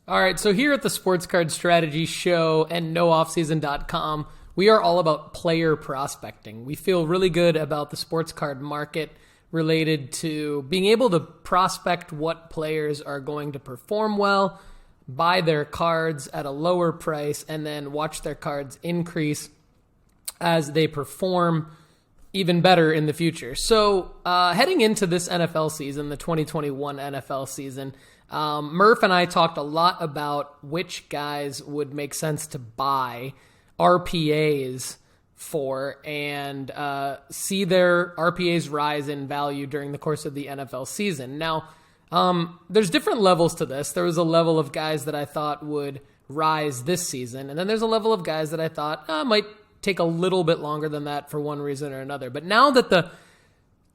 All right, so here at the Sports Card Strategy Show and NoOffSeason.com, we are all about player prospecting. We feel really good about the sports card market related to being able to prospect what players are going to perform well, buy their cards at a lower price, and then watch their cards increase as they perform even better in the future. So heading into this NFL season, the 2021 NFL season, Murph and I talked a lot about which guys would make sense to buy RPAs for and see their RPAs rise in value during the course of the NFL season. Now, there's different levels to this. There was a level of guys that I thought would rise this season, and then there's a level of guys that I thought might take a little bit longer than that for one reason or another. But now that the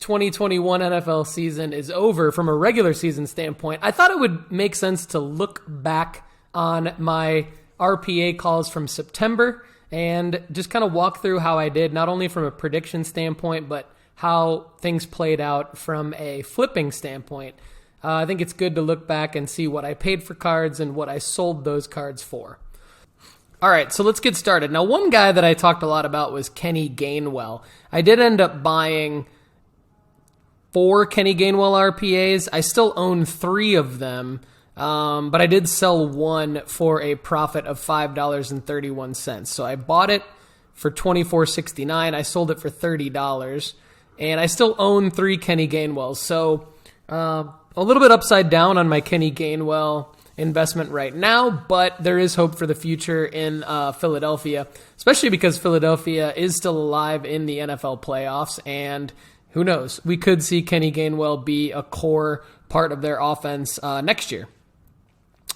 2021 NFL season is over from a regular season standpoint, I thought it would make sense to look back on my RPA calls from September and just kind of walk through how I did, not only from a prediction standpoint, but how things played out from a flipping standpoint. I think it's good to look back and see what I paid for cards and what I sold those cards for. All right, so let's get started. Now, one guy that I talked a lot about was Kenny Gainwell. I did end up buying 4 Kenny Gainwell RPAs. I still own 3 of them, but I did sell one for a profit of $5.31. So I bought it for $24.69. I sold it for $30, and I still own 3 Kenny Gainwells. So a little bit upside down on my Kenny Gainwell investment right now, but there is hope for the future in Philadelphia, especially because Philadelphia is still alive in the NFL playoffs, and who knows? We could see Kenny Gainwell be a core part of their offense next year.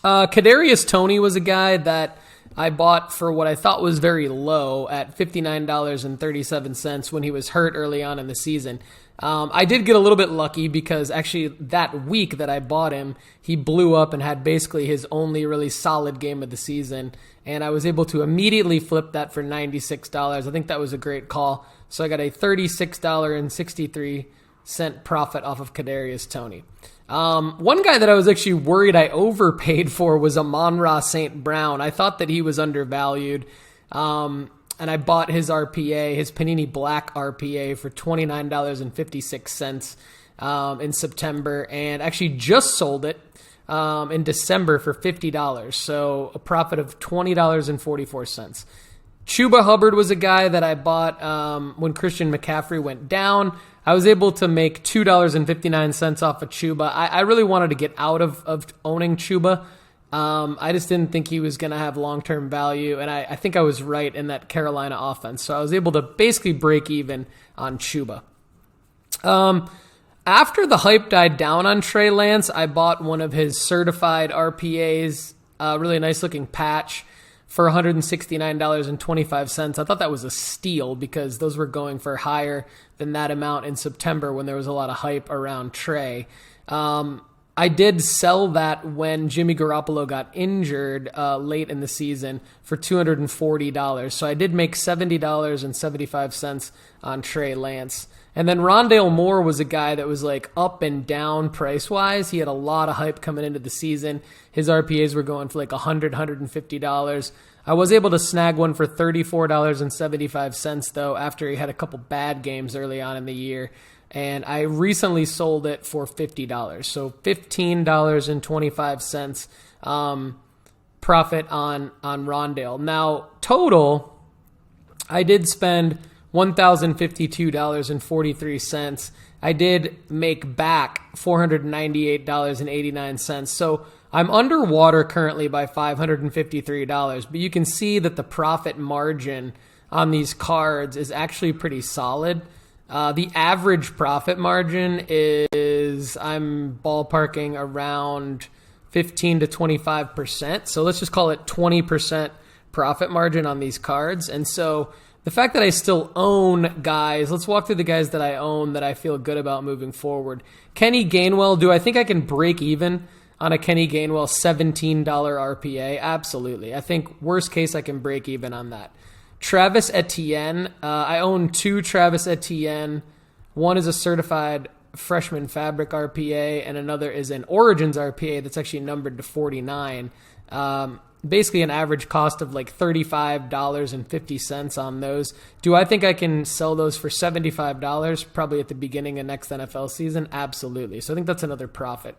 Kadarius Toney was a guy that I bought for what I thought was very low at $59.37 when he was hurt early on in the season. I did get a little bit lucky because actually that week that I bought him, he blew up and had basically his only really solid game of the season. And I was able to immediately flip that for $96. I think that was a great call. So I got a $36.63 profit off of Kadarius Toney. One guy that I was actually worried I overpaid for was Amon-Ra St. Brown. I thought that he was undervalued. And I bought his RPA, his Panini Black RPA, for $29.56 in September, and actually just sold it in December for $50, so a profit of $20.44. Chuba Hubbard was a guy that I bought when Christian McCaffrey went down. I was able to make $2.59 off of Chuba. I really wanted to get out of owning Chuba. I just didn't think he was going to have long-term value, and I think I was right in that Carolina offense. So I was able to basically break even on Chuba. After the hype died down on Trey Lance, I bought one of his certified RPAs, a really nice-looking patch, for $169.25. I thought that was a steal because those were going for higher than that amount in September when there was a lot of hype around Trey. I did sell that when Jimmy Garoppolo got injured late in the season for $240. So I did make $70.75 on Trey Lance. And then Rondale Moore was a guy that was like up and down price-wise. He had a lot of hype coming into the season. His RPAs were going for like $100, $150. I was able to snag one for $34.75, though, after he had a couple bad games early on in the year. And I recently sold it for $50. So $15.25 profit on Rondale. Now, total, I did spend $1,052.43. I did make back $498.89. So I'm underwater currently by $553, but you can see that the profit margin on these cards is actually pretty solid. The average profit margin is, I'm ballparking around 15 to 25%. So let's just call it 20% profit margin on these cards. And so the fact that I still own guys, let's walk through the guys that I own that I feel good about moving forward. Kenny Gainwell, do I think I can break even on a Kenny Gainwell $17 RPA? Absolutely. I think worst case I can break even on that. Travis Etienne, I own 2 Travis Etienne. One is a certified freshman fabric RPA, and another is an Origins RPA that's actually numbered to 49. Basically an average cost of like $35.50 on those. Do I think I can sell those for $75 probably at the beginning of next NFL season? Absolutely. So I think that's another profit.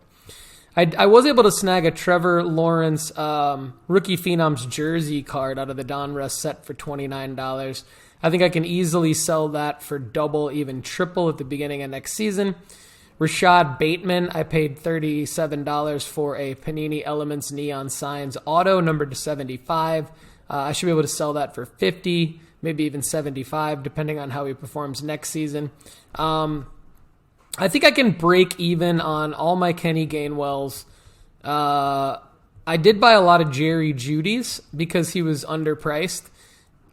I was able to snag a Trevor Lawrence Rookie Phenoms jersey card out of the Donruss set for $29. I think I can easily sell that for double, even triple at the beginning of next season. Rashad Bateman, I paid $37 for a Panini Elements Neon Signs auto, numbered to 75. I should be able to sell that for 50, maybe even 75, depending on how he performs next season. I think I can break even on all my Kenny Gainwells. I did buy a lot of Jerry Jeudy's because he was underpriced.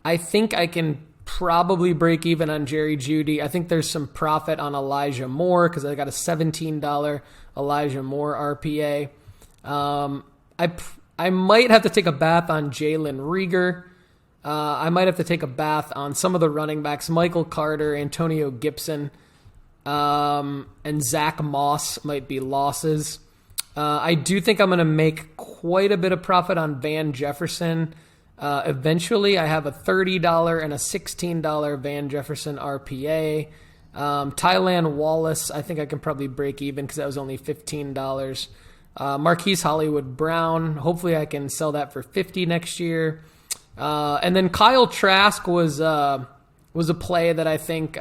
I think I can probably break even on Jerry Jeudy. I think there's some profit on Elijah Moore because I got a $17 Elijah Moore RPA. I might have to take a bath on Jalen Reagor. I might have to take a bath on some of the running backs, Michael Carter, Antonio Gibson, and Zach Moss might be losses. I do think I'm going to make quite a bit of profit on Van Jefferson. Eventually, I have a $30 and a $16 Van Jefferson RPA. Tylan Wallace, I think I can probably break even because that was only $15. Marquise Hollywood Brown, hopefully I can sell that for $50 next year. And then Kyle Trask was a play that I think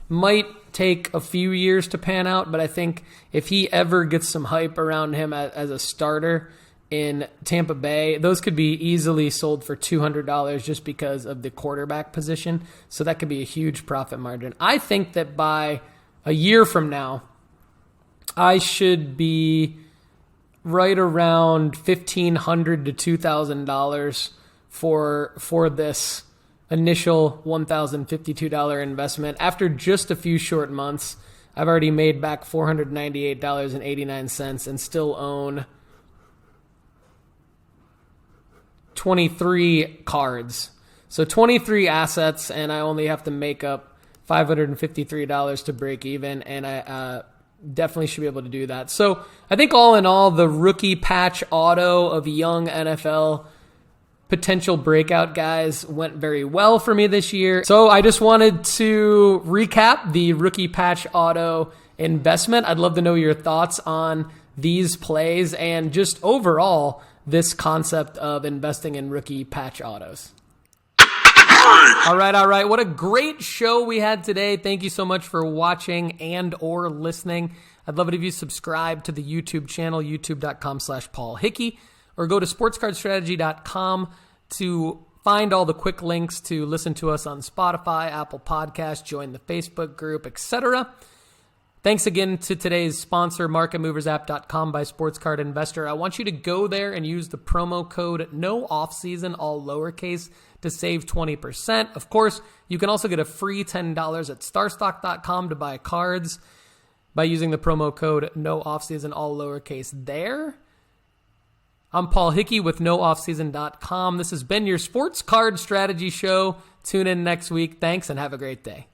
might take a few years to pan out, but I think if he ever gets some hype around him as a starter in Tampa Bay, those could be easily sold for $200 just because of the quarterback position. So that could be a huge profit margin. I think that by a year from now, I should be right around $1,500 to $2,000 for this initial $1,052 investment. After just a few short months, I've already made back $498.89 and still own 23 cards. So 23 assets, and I only have to make up $553 to break even, and I definitely should be able to do that. So I think all in all, the rookie patch auto of young NFL potential breakout guys went very well for me this year. So I just wanted to recap the rookie patch auto investment. I'd love to know your thoughts on these plays and just overall this concept of investing in rookie patch autos. All right. What a great show we had today. Thank you so much for watching and or listening. I'd love it if you subscribe to the YouTube channel, youtube.com/Paul Hickey, or go to sportscardstrategy.com to find all the quick links to listen to us on Spotify, Apple Podcasts, join the Facebook group, etc. Thanks again to today's sponsor, MarketMoversApp.com by Sports Card Investor. I want you to go there and use the promo code NOOFFSEASON, all lowercase, to save 20%. Of course, you can also get a free $10 at starstock.com to buy cards by using the promo code NOOFFSEASON, all lowercase there. I'm Paul Hickey with NOOFFSEASON.com. This has been your Sports Card Strategy Show. Tune in next week. Thanks and have a great day.